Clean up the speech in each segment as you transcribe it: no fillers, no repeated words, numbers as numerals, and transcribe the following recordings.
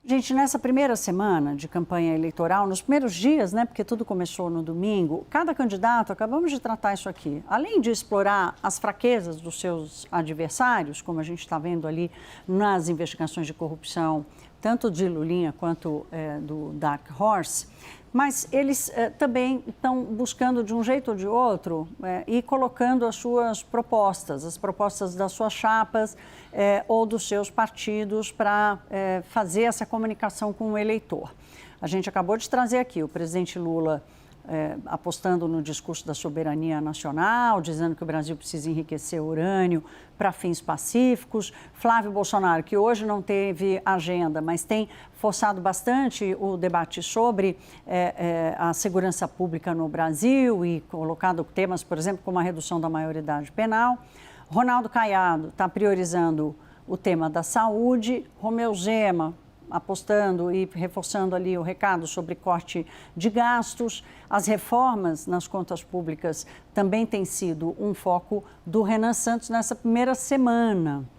Gente, nessa primeira semana de campanha eleitoral, nos primeiros dias, né, porque tudo começou no domingo, cada candidato, acabamos de tratar isso aqui, além de explorar as fraquezas dos seus adversários, como a gente está vendo ali nas investigações de corrupção, tanto de Lulinha quanto do Dark Horse, mas eles também estão buscando, de um jeito ou de outro, e colocando as suas propostas, as propostas das suas chapas ou dos seus partidos para fazer essa comunicação com o eleitor. A gente acabou de trazer aqui o presidente Lula apostando no discurso da soberania nacional, dizendo que o Brasil precisa enriquecer urânio para fins pacíficos. Flávio Bolsonaro, que hoje não teve agenda, mas tem forçado bastante o debate sobre a segurança pública no Brasil e colocado temas, por exemplo, como a redução da maioridade penal. Ronaldo Caiado está priorizando o tema da saúde. Romeu Zema apostando e reforçando ali o recado sobre corte de gastos. As reformas nas contas públicas também têm sido um foco do Renan Santos nessa primeira semana.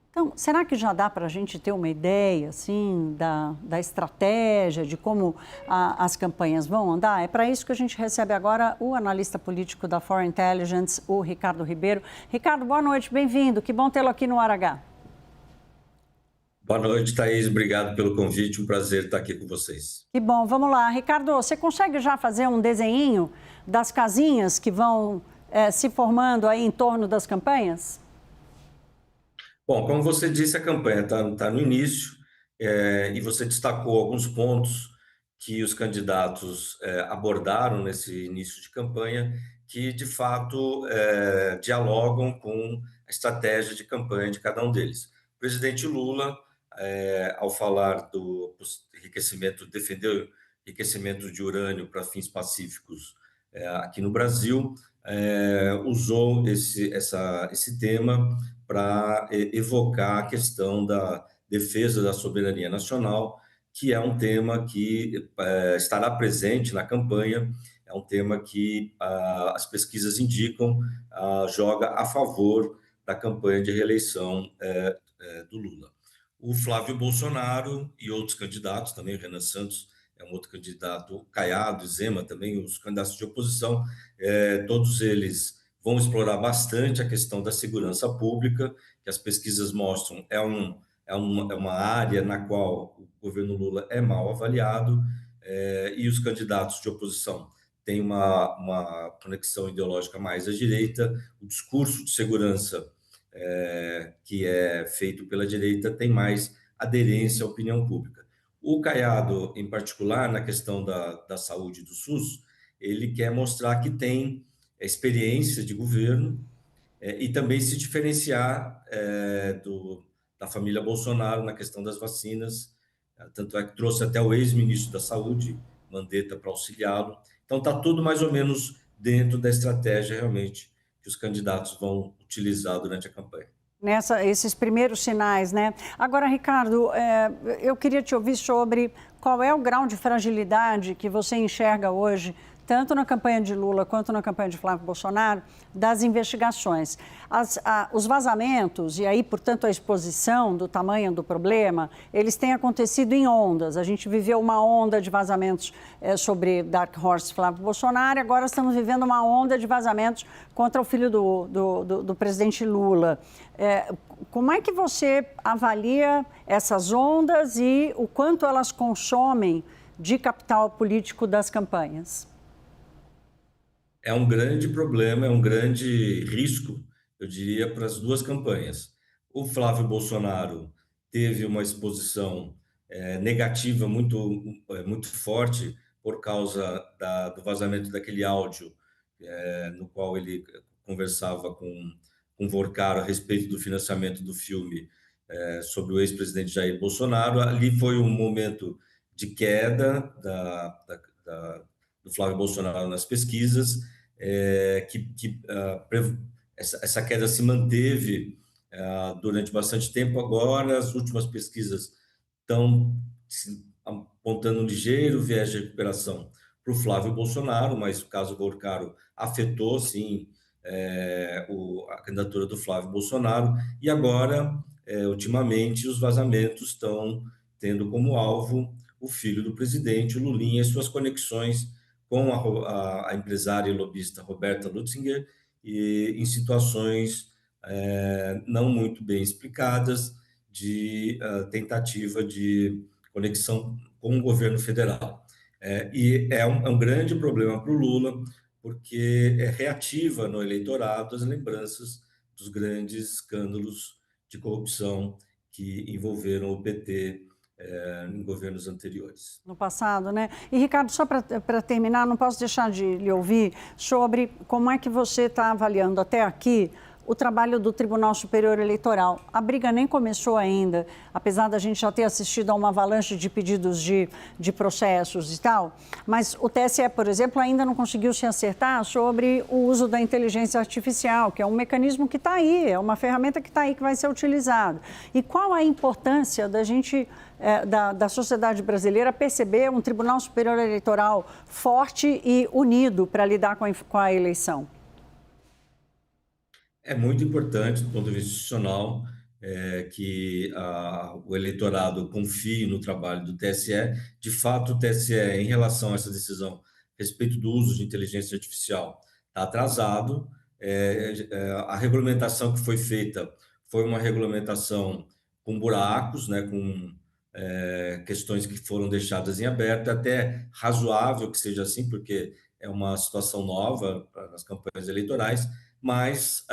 Então, será que já dá para a gente ter uma ideia, assim, da estratégia, de como as campanhas vão andar? É para isso que a gente recebe agora o analista político da Foreign Intelligence, o Ricardo Ribeiro. Ricardo, boa noite, bem-vindo. Que bom tê-lo aqui no Hora H. Boa noite, Thaís. Obrigado pelo convite. Um prazer estar aqui com vocês. Que bom. Vamos lá. Ricardo, você consegue já fazer um desenhinho das casinhas que vão se formando aí em torno das campanhas? Bom, como você disse, a campanha está no início e você destacou alguns pontos que os candidatos abordaram nesse início de campanha que, de fato, dialogam com a estratégia de campanha de cada um deles. O presidente Lula, ao falar do enriquecimento, defender o enriquecimento de urânio para fins pacíficos aqui no Brasil, usou esse tema para evocar a questão da defesa da soberania nacional, que é um tema que estará presente na campanha, é um tema que as pesquisas indicam joga a favor da campanha de reeleição do Lula. O Flávio Bolsonaro e outros candidatos, também o Renan Santos é um outro candidato, Caiado, Zema também, os candidatos de oposição, todos eles vão explorar bastante a questão da segurança pública, que as pesquisas mostram é uma área na qual o governo Lula é mal avaliado, e os candidatos de oposição têm uma conexão ideológica mais à direita. O discurso de segurança que é feito pela direita tem mais aderência à opinião pública. O Caiado, em particular, na questão da saúde do SUS, ele quer mostrar que tem experiência de governo e também se diferenciar da família Bolsonaro na questão das vacinas. Tanto é que trouxe até o ex-ministro da Saúde, Mandetta, para auxiliá-lo. Então, está tudo mais ou menos dentro da estratégia, realmente, que os candidatos vão utilizar durante a campanha. Esses primeiros sinais, né? Agora, Ricardo, eu queria te ouvir sobre qual é o grau de fragilidade que você enxerga hoje, tanto na campanha de Lula quanto na campanha de Flávio Bolsonaro, das investigações. Os vazamentos e aí, portanto, a exposição do tamanho do problema, eles têm acontecido em ondas. A gente viveu uma onda de vazamentos sobre Dark Horse Flávio Bolsonaro, agora estamos vivendo uma onda de vazamentos contra o filho do presidente Lula. Como é que você avalia essas ondas e o quanto elas consomem de capital político das campanhas? É um grande problema, é um grande risco, eu diria, para as duas campanhas. O Flávio Bolsonaro teve uma exposição negativa muito forte por causa do vazamento daquele áudio no qual ele conversava com Vorcaro a respeito do financiamento do filme sobre o ex-presidente Jair Bolsonaro. Ali foi um momento de queda do Flávio Bolsonaro nas pesquisas, essa queda se manteve durante bastante tempo. Agora, as últimas pesquisas estão apontando um ligeiro viés de recuperação para o Flávio Bolsonaro, mas o caso Vorcaro afetou, sim, a candidatura do Flávio Bolsonaro. E agora, ultimamente, os vazamentos estão tendo como alvo o filho do presidente, o Lulinha, e suas conexões com a empresária e lobista Roberta Lutzinger, e em situações não muito bem explicadas de tentativa de conexão com o governo federal. E é um grande problema para o Lula, porque reativa no eleitorado as lembranças dos grandes escândalos de corrupção que envolveram o PT em governos anteriores. No passado, né? E, Ricardo, só para terminar, não posso deixar de lhe ouvir sobre como é que você está avaliando até aqui o trabalho do Tribunal Superior Eleitoral. A briga nem começou ainda, apesar da gente já ter assistido a uma avalanche de pedidos de processos e tal, mas o TSE, por exemplo, ainda não conseguiu se acertar sobre o uso da inteligência artificial, que é um mecanismo que está aí, é uma ferramenta que está aí, que vai ser utilizada. E qual a importância da gente, da sociedade brasileira, perceber um Tribunal Superior Eleitoral forte e unido para lidar com a eleição? É muito importante, do ponto de vista institucional, que o eleitorado confie no trabalho do TSE. De fato, o TSE, em relação a essa decisão a respeito do uso de inteligência artificial, está atrasado. A regulamentação que foi feita foi uma regulamentação com buracos, né, com questões que foram deixadas em aberto. É até razoável que seja assim, porque é uma situação nova nas campanhas eleitorais, mas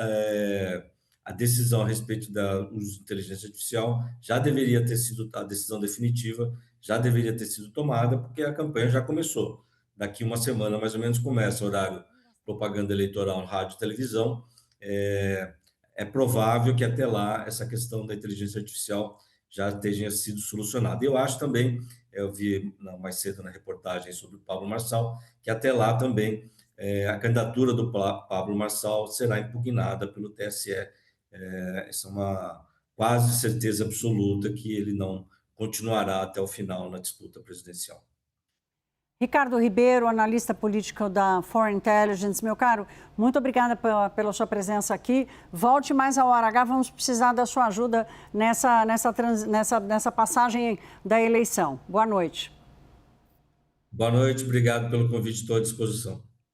a decisão a respeito do uso de inteligência artificial já deveria ter sido, a decisão definitiva já deveria ter sido tomada, porque a campanha já começou. Daqui uma semana, mais ou menos, começa o horário propaganda eleitoral, rádio e televisão. É provável que até lá essa questão da inteligência artificial já tenha sido solucionada. Eu acho também, eu vi mais cedo na reportagem sobre o Pablo Marçal, que até lá também a candidatura do Pablo Marçal será impugnada pelo TSE. Essa é uma quase certeza absoluta que ele não continuará até o final na disputa presidencial. Ricardo Ribeiro, analista político da Foreign Intelligence. Meu caro, muito obrigada pela sua presença aqui. Volte mais ao Hora H, vamos precisar da sua ajuda nessa passagem da eleição. Boa noite. Boa noite, obrigado pelo convite, estou à disposição.